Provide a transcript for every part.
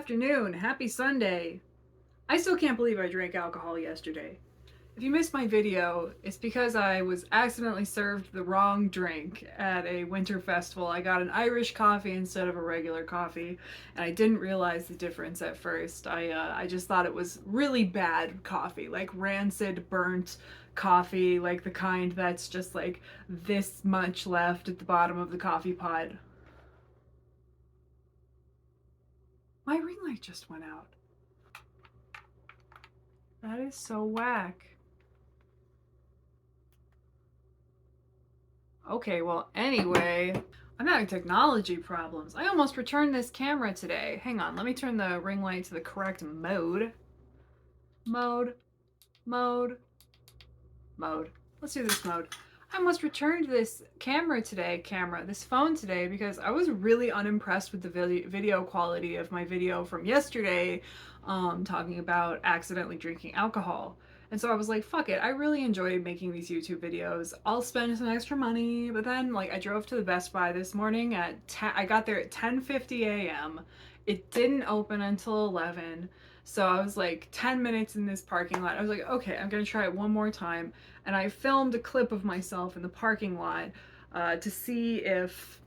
afternoon. Happy Sunday. I still can't believe I drank alcohol yesterday. If you missed my video, it's because I was accidentally served the wrong drink at a winter festival. I got an Irish coffee instead of a regular coffee, and I didn't realize the difference at first. I just thought it was really bad coffee, like rancid, burnt coffee, like the kind that's just like this much left at the bottom of the coffee pot. My ring light just went out. That is so whack. Okay, well, anyway, I'm having technology problems. I almost returned this camera today. Hang on, let me turn the ring light to the correct mode. Mode, mode, mode. Let's do this mode. I almost returned this this phone today, because I was really unimpressed with the video quality of my video from yesterday, talking about accidentally drinking alcohol. And so I was like, fuck it, I really enjoy making these YouTube videos. I'll spend some extra money. But then, like, I drove to the Best Buy this morning at 10, I got there at 10:50 a.m. It didn't open until 11. So I was like 10 minutes in this parking lot. I was like, okay, I'm gonna try it one more time. And I filmed a clip of myself in the parking lot to see if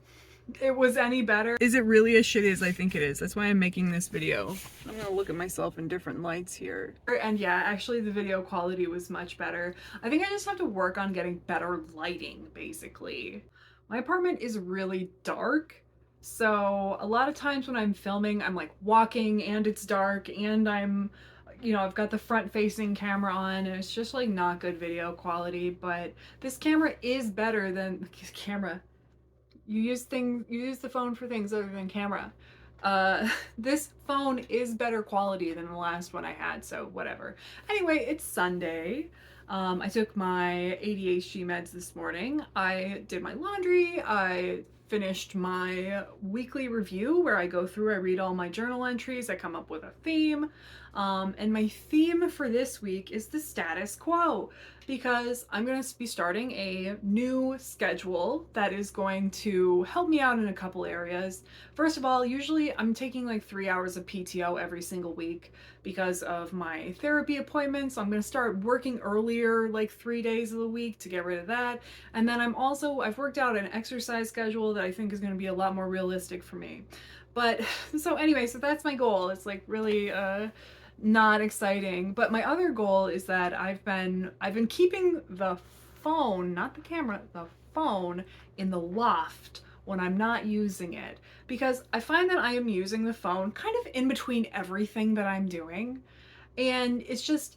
it was any better. Is it really as shitty as I think it is? That's why I'm making this video. I'm gonna look at myself in different lights here. And yeah, actually the video quality was much better. I think I just have to work on getting better lighting, basically. My apartment is really dark, so a lot of times when I'm filming, I'm like walking and it's dark and I've got the front facing camera on, and it's just like not good video quality. But this camera is better than camera. You use the phone for things other than camera. This phone is better quality than the last one I had, so whatever. Anyway, it's Sunday. I took my ADHD meds this morning. I did my laundry. I finished my weekly review where I go through, I read all my journal entries, I come up with a theme. And my theme for this week is the status quo, because I'm going to be starting a new schedule that is going to help me out in a couple areas. First of all, usually I'm taking like 3 hours of PTO every single week because of my therapy appointments. So I'm going to start working earlier, like 3 days of the week, to get rid of that. And then I've worked out an exercise schedule that I think is going to be a lot more realistic for me. But so anyway, so that's my goal. It's like really not exciting. But my other goal is that I've been keeping the phone, not the camera, the phone in the loft when I'm not using it, because I find that I am using the phone kind of in between everything that I'm doing, and it just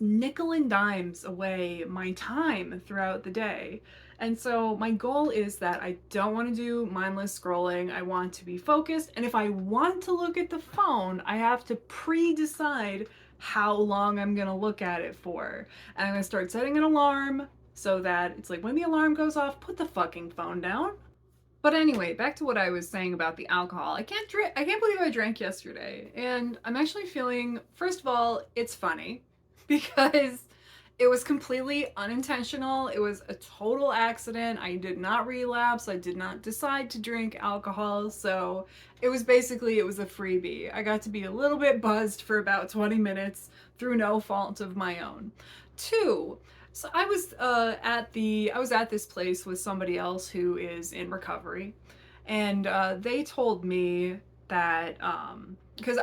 nickel and dimes away my time throughout the day. And so my goal is that I don't want to do mindless scrolling. I want to be focused. And if I want to look at the phone, I have to pre-decide how long I'm going to look at it for. And I'm going to start setting an alarm so that it's like when the alarm goes off, put the fucking phone down. But anyway, back to what I was saying about the alcohol. I can't believe I drank yesterday. And I'm actually feeling, first of all, it's funny because it was completely unintentional. It was a total accident. I did not relapse. I did not decide to drink alcohol. So it was a freebie. I got to be a little bit buzzed for about 20 minutes through no fault of my own. Two, so I was at this place with somebody else who is in recovery, and they told me that because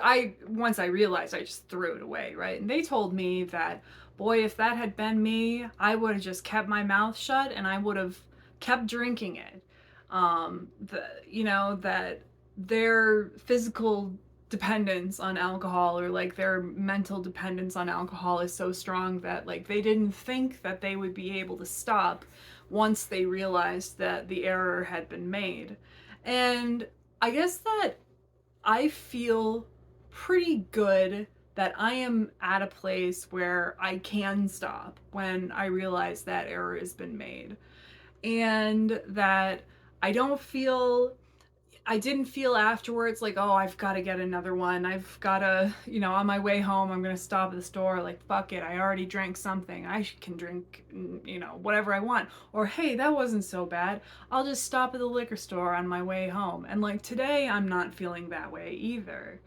once I realized, I just threw it away, right? And they told me that, boy, if that had been me, I would have just kept my mouth shut and I would have kept drinking it. That their physical dependence on alcohol, or like their mental dependence on alcohol, is so strong that like they didn't think that they would be able to stop once they realized that the error had been made. And I guess that I feel pretty good that I am at a place where I can stop when I realize that error has been made. And that I don't feel I didn't feel afterwards like, oh, I've got to get another one. I've got to, on my way home, I'm going to stop at the store. Like, fuck it. I already drank something. I can drink, whatever I want. Or, hey, that wasn't so bad. I'll just stop at the liquor store on my way home. And like today, I'm not feeling that way either.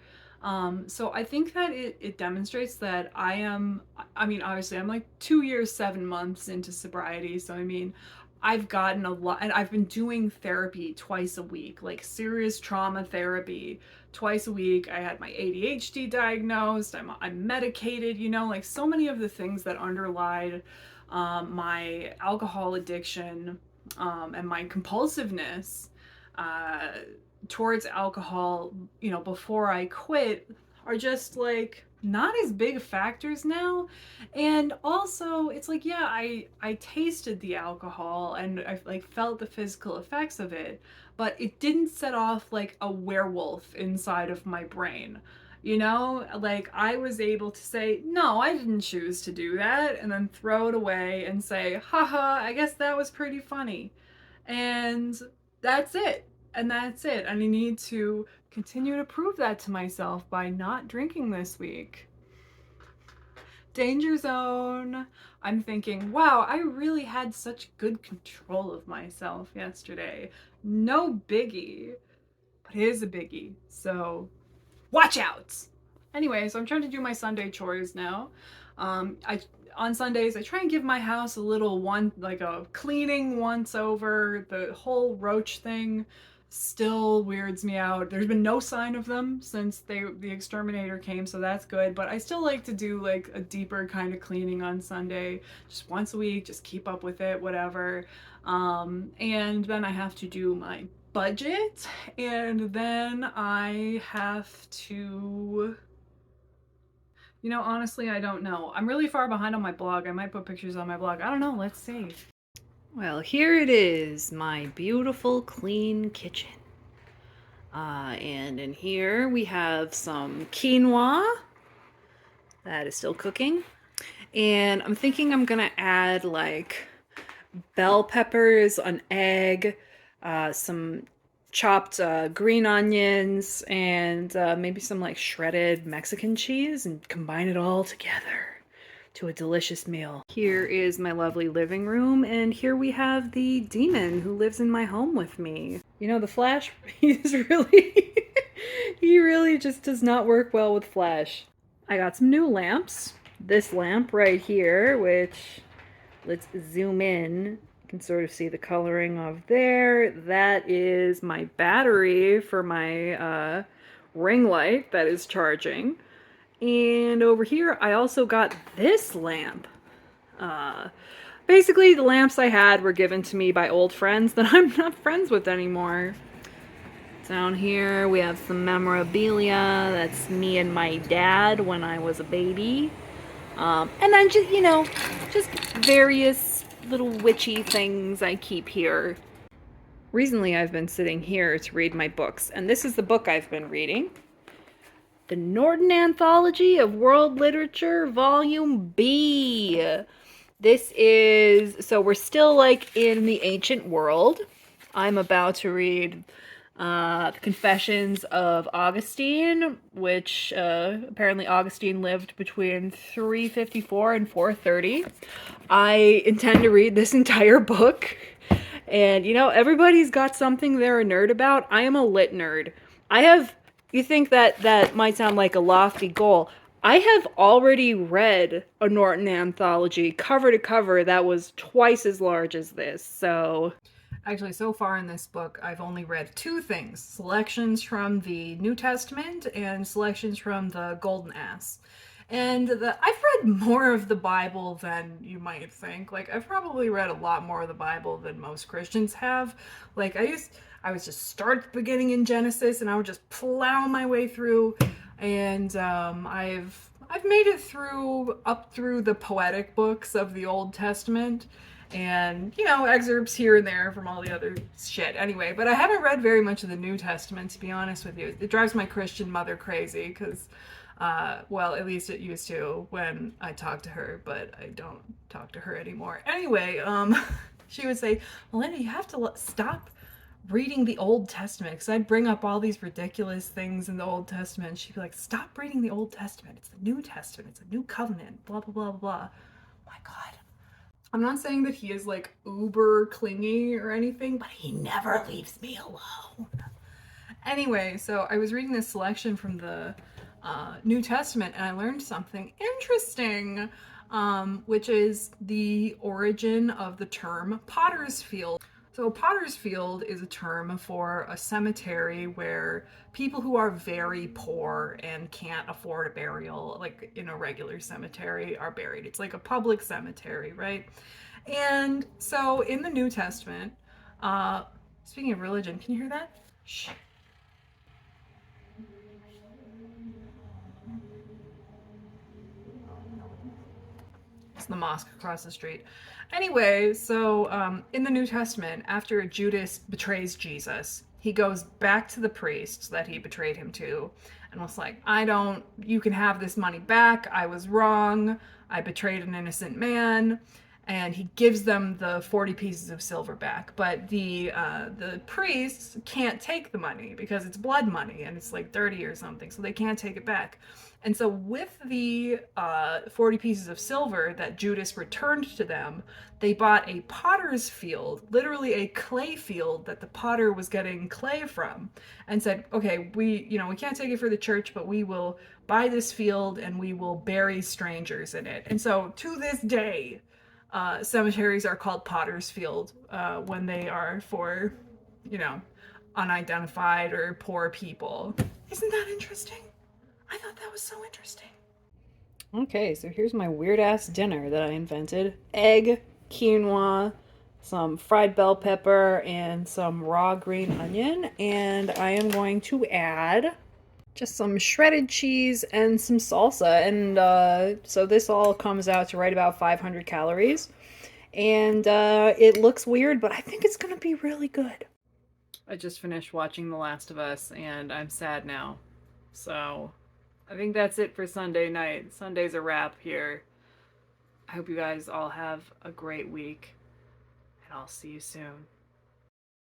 So I think that it demonstrates that I mean, obviously, I'm like 2 years, 7 months into sobriety. So, I mean, I've gotten a lot, and I've been doing therapy twice a week, like serious trauma therapy twice a week. I had my ADHD diagnosed, I'm medicated, like so many of the things that underlie my alcohol addiction and my compulsiveness. Uh, Towards alcohol, before I quit are just like not as big factors now. And also it's like, yeah, I tasted the alcohol and I like felt the physical effects of it, but it didn't set off like a werewolf inside of my brain. Like I was able to say, no, I didn't choose to do that, and then throw it away and say, haha, I guess that was pretty funny. And that's it. And that's it. And I need to continue to prove that to myself by not drinking this week. Danger zone. I'm thinking, wow, I really had such good control of myself yesterday. No biggie. But it is a biggie. So watch out. Anyway, so I'm trying to do my Sunday chores now. I On Sundays I try and give my house a little like a cleaning once over. The whole roach thing still weirds me out. There's been no sign of them since the exterminator came, so that's good. But I still like to do like a deeper kind of cleaning on Sunday, just once a week, just keep up with it, whatever. And then I have to do my budget, and then I have to, honestly, I don't know. I'm really far behind on my blog. I might put pictures on my blog. I don't know. Let's see. Well, here it is, my beautiful clean kitchen. And in here we have some quinoa that is still cooking. And I'm thinking I'm gonna add like bell peppers, an egg, some chopped green onions, and maybe some like shredded Mexican cheese, and combine it all together to a delicious meal. Here is my lovely living room, and here we have the demon who lives in my home with me. The Flash, he's really, he really just does not work well with Flash. I got some new lamps. This lamp right here, which, let's zoom in. You can sort of see the coloring of there. That is my battery for my ring light that is charging. And over here, I also got this lamp. Basically, the lamps I had were given to me by old friends that I'm not friends with anymore. Down here, we have some memorabilia. That's me and my dad when I was a baby. And then just various little witchy things I keep here. Recently, I've been sitting here to read my books, and this is the book I've been reading. The Norton Anthology of World Literature, Volume B. So we're still like in the ancient world. I'm about to read the Confessions of Augustine, which apparently Augustine lived between 354 and 430. I intend to read this entire book. And everybody's got something they're a nerd about. I am a lit nerd. You think that might sound like a lofty goal. I have already read a Norton anthology cover to cover that was twice as large as this, so... Actually, so far in this book, I've only read two things. Selections from the New Testament and selections from the Golden Ass. And I've read more of the Bible than you might think. Like, I've probably read a lot more of the Bible than most Christians have. Like, I would just start at the beginning in Genesis, and I would just plow my way through. And I've made it up through the poetic books of the Old Testament, and excerpts here and there from all the other shit. Anyway, but I haven't read very much of the New Testament, to be honest with you. It drives my Christian mother crazy because, well, at least it used to when I talked to her, but I don't talk to her anymore. Anyway, she would say, Melinda, you have to stop reading the Old Testament, because I'd bring up all these ridiculous things in the Old Testament, and she'd be like, stop reading the Old Testament. It's the New Testament. It's a new covenant. Blah, blah, blah, blah, blah. My God. I'm not saying that he is like uber clingy or anything, but he never leaves me alone. Anyway, so I was reading this selection from the New Testament, and I learned something interesting, which is the origin of the term Potter's Field. So, Potter's Field is a term for a cemetery where people who are very poor and can't afford a burial, like in a regular cemetery, are buried. It's like a public cemetery, right? And so, in the New Testament, uh, speaking of religion, can you hear that? Shh. It's the mosque across the street. Anyway, so in the New Testament, after Judas betrays Jesus, he goes back to the priests that he betrayed him to and was like, you can have this money back. I was wrong. I betrayed an innocent man. And he gives them the 40 pieces of silver back. But the priests can't take the money because it's blood money and it's like dirty or something. So they can't take it back. And so, with the 40 pieces of silver that Judas returned to them, they bought a potter's field, literally a clay field that the potter was getting clay from, and said, "Okay, we can't take it for the church, but we will buy this field and we will bury strangers in it." And so, to this day, cemeteries are called Potter's Field when they are for, you know, unidentified or poor people. Isn't that interesting? I thought that was so interesting. Okay, so here's my weird ass dinner that I invented: egg, quinoa, some fried bell pepper, and some raw green onion. And I am going to add just some shredded cheese and some salsa. And so this all comes out to right about 500 calories. And it looks weird, but I think it's going to be really good. I just finished watching The Last of Us, and I'm sad now. So I think that's it for Sunday night. Sunday's a wrap here. I hope you guys all have a great week, and I'll see you soon.